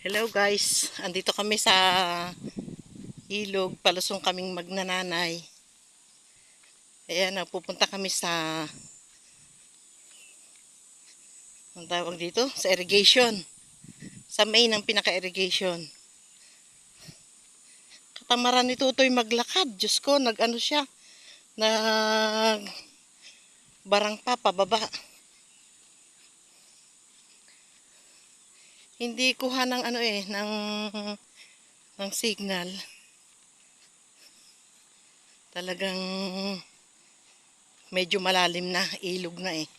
Hello guys, andito kami sa ilog, palusong kaming magnananay. Ayan, pupunta kami sa, ang tawag dito, sa irrigation. Sa main ng pinaka-irrigation. Katamaran ni Tutoy maglakad. Diyos ko, nag-ano siya, nag barang pa, pababa. Hindi kuha ng ano ng signal. Talagang medyo malalim na, ilog na eh.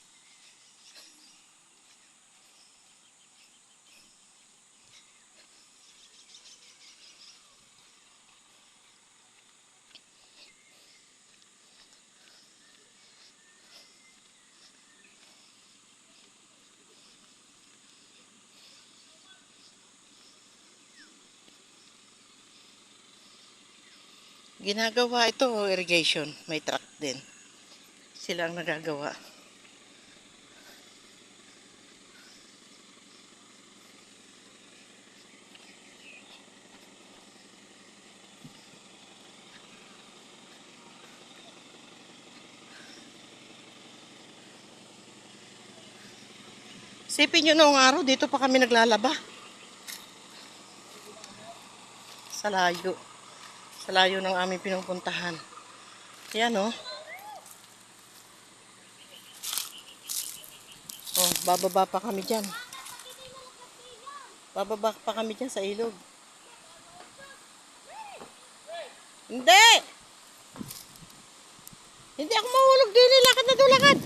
Ginagawa ito, irrigation. May truck din. Sila ang nagagawa. Sipin nyo noong araw, dito pa kami naglalaba. Sa layo. Sa layo ng aming pinupuntahan. Yan oh. Oh, bababa pa kami dyan. Bababa pa kami dyan sa ilog. Hindi! Hindi ako mahulog din. Lakad na doon, lakad.